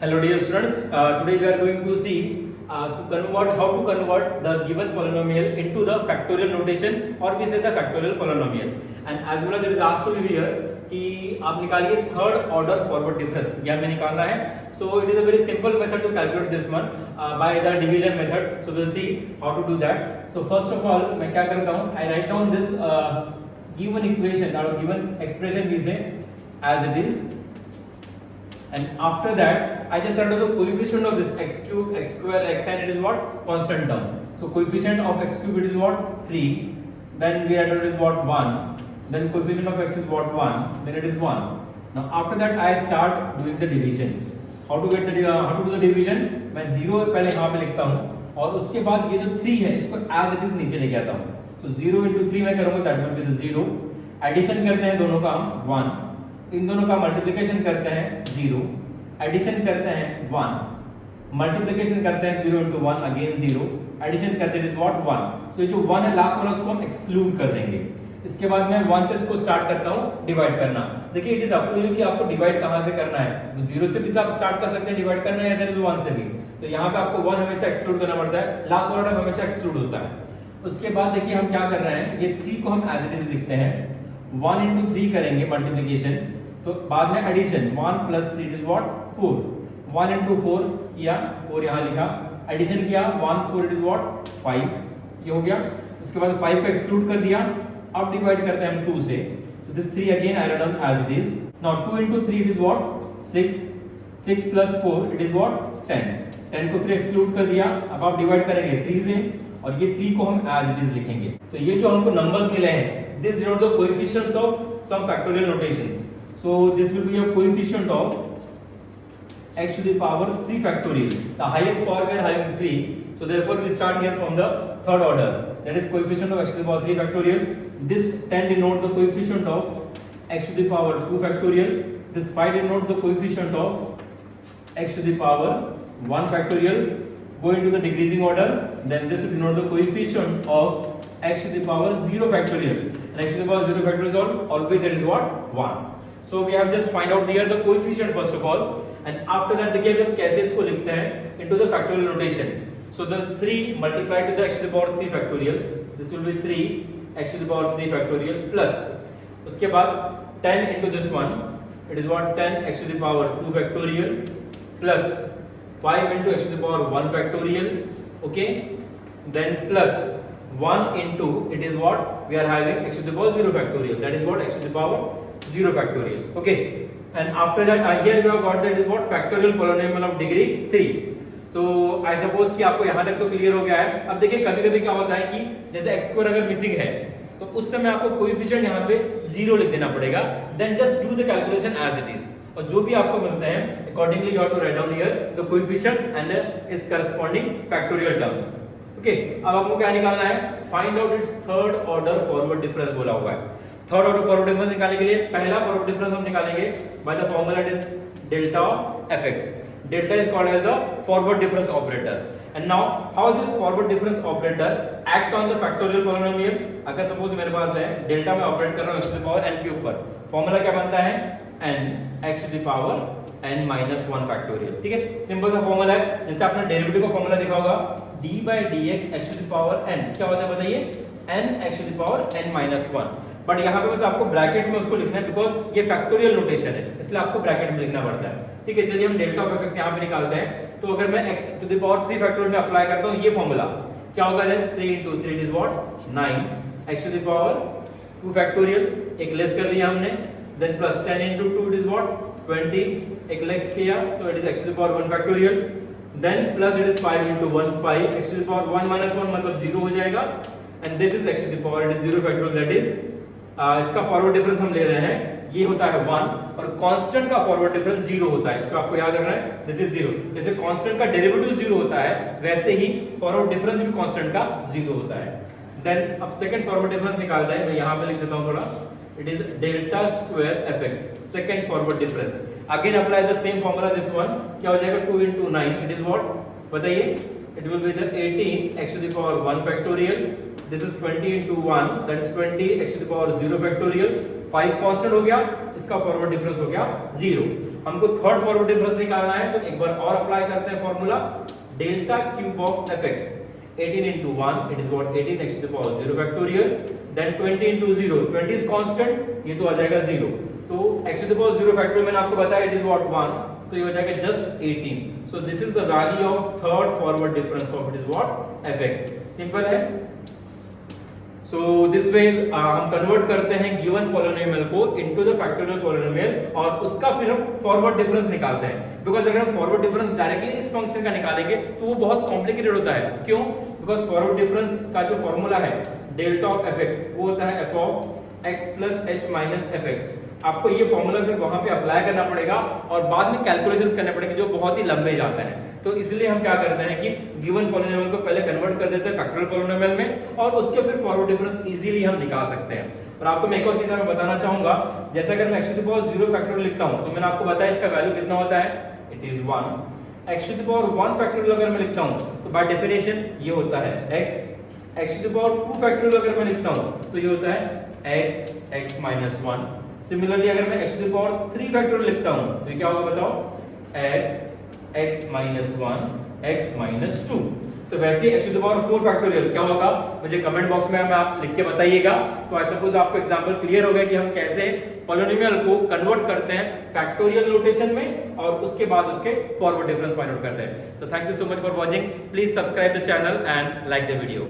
Hello dear students, today we are going to see how to convert the given polynomial into the factorial notation or we say the factorial polynomial, and as well as it is asked to be here कि आप निकालिए third order forward difference, यह हमें निकालना है. So it is a very simple method to calculate this one by the division method. So will see how to do that. So first of all मैं क्या करता हूँ, I write down this given equation और given expression we say as it is, and after that I just write the coefficient of this x cube, x square, x, and it is what? Constant term. So coefficient of x cube it is what? 3. Then we write it is what? 1. Then coefficient of x is what? 1. Then it is 1. Now after that I start doing the division. How to do the division? मैं 0 पहले यहाँ पे लिखता हूँ और उसके बाद ये जो 3 है इसको as it is नीचे लेके आता हूँ. तो 0 into 3 मैं करूँगा, that will be the 0. Addition करते हैं दोनों का हम 1. इन दोनों का मल्टीप्लिकेशन करते हैं 0, एडिशन करते हैं 1, मल्टीप्लिकेशन करते हैं 0 into 1 अगेन 0, एडिशन करते हैं इट इज व्हाट 1. सो ये जो 1 है लास्ट वाला उसको हम एक्सक्लूड कर देंगे. इसके बाद मैं 1 से इसको स्टार्ट करता हूं डिवाइड करना. देखिए it is up to you कि आपको डिवाइड कहां से करना है. 0 से भी आप स्टार्ट कर सकते हैं डिवाइड करना है, या देयर इज 1 से भी. तो यहां पे आपको 1 हमेशा एक्सक्लूड करना पड़ता है, लास्ट वाला टर्म हमेशा एक्सक्लूड होता है. उसके बाद देखिए हम क्या कर रहे हैं, ये 3 को हम एज इट इज लिखते हैं, 1 into 3 करेंगे मल्टीप्लिकेशन, तो बाद में addition 1 plus 3 is what 4. 1 into 4 किया, 4 यहाँ लिखा, एडिशन किया 1 4 it is what 5, ये हो गया. उसके बाद 5 को एक्सक्लूड कर दिया. अब डिवाइड करते हैं हम 2 से, so this 3 again I write down as it is. Now 2 into 3 it is what 6. 6 plus 4 it is what 10. 10 को फिर एक्सक्लूड कर दिया. अब आप डिवाइड करेंगे 3 से और ये 3 को हम as it is लिखेंगे. तो ये जो हमको नंबर्स मिले हैं, this denote the coefficients of some factorial notations. So this will be a coefficient of x to the power 3 factorial. The highest power we are having 3. So therefore we start here from the third order. That is coefficient of x to the power 3 factorial. This 10 denotes the coefficient of x to the power 2 factorial. This 5 denotes the coefficient of x to the power 1 factorial. Go into the decreasing order. Then this will denote the coefficient of x to the power 0 factorial. And x to the power 0 factorial is always that is what 1. So we have just find out here the coefficient first of all, and after that देखिए हम कैसे इसको लिखते हैं into the factorial notation. So this 3 multiplied to the x to the power 3 factorial. This will be 3 x to the power 3 factorial plus उसके बाद 10 into this one, it is what 10 x to the power 2 factorial plus 5 into x to the power 1 factorial. Okay, then plus 1 into it is what we are having x to the power 0 factorial. That is what x to the power 0 factorial. Okay, and after that here we have got that is what factorial polynomial of degree 3. तो I suppose कि आपको यहाँ तक तो clear हो गया है. अब देखिए कभी कभी क्या होता है कि जैसे x स्क्वायर अगर मिसिंग है तो उस समय आपको कोएफिशिएंट यहाँ पे 0 लिख देना पड़ेगा. Then just do the calculation as it is, और जो भी आपको मिलते हैं accordingly you have to write down here the coefficients and its corresponding factorial terms. Okay, अब आपको क्या निकालना है, find out its third order forward difference बोला हुआ है. थर्ड ऑर्डर फॉरवर्ड डिफरेंस निकालने के लिए पहला फॉरवर्ड डिफरेंस हम निकालेंगे by the formula it is delta of fx. Delta is called as the forward difference operator. And now how this forward difference operator act on the factorial polynomial. अगर suppose मेरे पास है delta में operate कर रहा हूं x to the power n cube पर, फार्मूला क्या बनता है n x to the power n minus 1 factorial. ठीक है, सिंपल सा फार्मूला है. जैसे आपने डेरिवेटिव का फार्मूला देखा होगा d by dx x to the power n, क्या होता है बताइए, n x to the power n minus 1. But यहाँ पे बस आपको ब्रैकेट में उसको लिखना है बिकॉज ये फैक्टोरियल नोटेशन है, इसलिए आपको ब्रैकेट में लिखना पड़ता है. ठीक है, चलिए हम डेल्टा ऑफ fx यहाँ पे निकालते हैं. तो अगर मैं x to the power 3 factorial में अप्लाई करता हूँ ये फॉर्मूला, क्या होगा then 3 into 3 is what 9 x to the power 2 factorial, एक लेस कर दिया हमने. Then plus 10 into 2 is what 20, एक लेस किया तो it is x to the power 1 factorial. Then plus it is 5 into 1 5 x to the power 1 minus 1 मतलब 0 हो जाएगा. And this is x to the power it is 0 factorial, that is इसका forward difference हम ले रहे हैं, ये होता है 1 और कांस्टेंट का फॉरवर्ड डिफरेंस 0 होता है. इसको आपको याद रखना है, दिस इज 0. जैसे कांस्टेंट का डेरिवेटिव 0 होता है वैसे ही फॉरवर्ड डिफरेंस भी कांस्टेंट का 0 होता है. देन अब सेकंड फॉरवर्ड डिफरेंस निकालते हैं, मैं यहां पे लिख देता हूं थोड़ा. It is delta square fx, second forward difference. Again apply the same formula this one, क्या हो जाएगा 2 into 9 इट इज व्हाट बताइए, it will be the 18 x to the power 1 factorial. This is 20 into 1 that is 20 x to the power 0 factorial 5 constant हो गया, इसका forward difference हो गया 0। हमको थर्ड फॉरवर्ड डिफरेंस निकालना है, तो एक बार और अप्लाई करते हैं formula delta cube of fx 18 into 1 it is what 18 x to the power 0 factorial then 20 into 0 20 is constant, ये तो आ जाएगा 0, तो x to the power 0 factorial मैंने आपको बताया it is what 1, तो ये हो जाएगा just 18। so this is the value of third forward difference of it is what fx। Simple है। so this way हम कन्वर्ट करते हैं गिवन पॉलिनोमियल को इनटू द फैक्टोरियल पॉलिनोमियल और उसका फिर हम फॉरवर्ड डिफरेंस निकालते हैं, बिकॉज अगर हम फॉरवर्ड डिफरेंस डायरेक्टली इस फंक्शन का निकालेंगे तो वो बहुत कॉम्प्लिकेटेड होता है। क्यों? बिकॉज फॉरवर्ड डिफरेंस का जो फॉर्मूला है डेल्टा ऑफ fx वो होता है f of x plus h minus fx। आपको ये फॉर्मूला फिर वहां पे अप्लाई करना पड़ेगा और बाद में कैलकुलेशंस करने पड़ेंगे जो बहुत ही लंबे जाते हैं। तो इसलिए हम क्या करते हैं कि गिवन पॉलिनोमियल को पहले कन्वर्ट कर देते हैं फैक्टोरियल पॉलिनोमियल में और उसके फिर फॉरवर्ड डिफरेंस इजीली हम निकाल सकते हैं। और आपको मैं एक और चीज मैं बताना चाहूंगा, जैसे अगर मैं x to the power 0 factorial लिखता हूं तो मैंने आपको बताया इसका वैल्यू कितना होता है, it is 1। x to the power 1 factorial अगर मैं लिखता हूं तो बाय डेफिनेशन ये होता है x to the power 2 factorial अगर मैं लिखता हूं तो ये होता है x माइनस 1। सिमिलरली अगर मैं x to the power 3 factorial लिखता हूं तो क्या होगा बताओ, x माइनस 1 x माइनस 2। तो वैसे ही x to the power 4 factorial क्या होगा, मुझे कमेंट बॉक्स में आप लिख के बताइएगा। तो आई सपोज आपको एग्जांपल क्लियर हो गया कि हम कैसे पॉलिनोमियल को कन्वर्ट करते हैं फैक्टोरियल नोटेशन में और उसके बाद उसके फॉरवर्ड डिफरेंस फाइंड आउट करते हैं। तो thank you so much for watching, please subscribe the channel and like the video.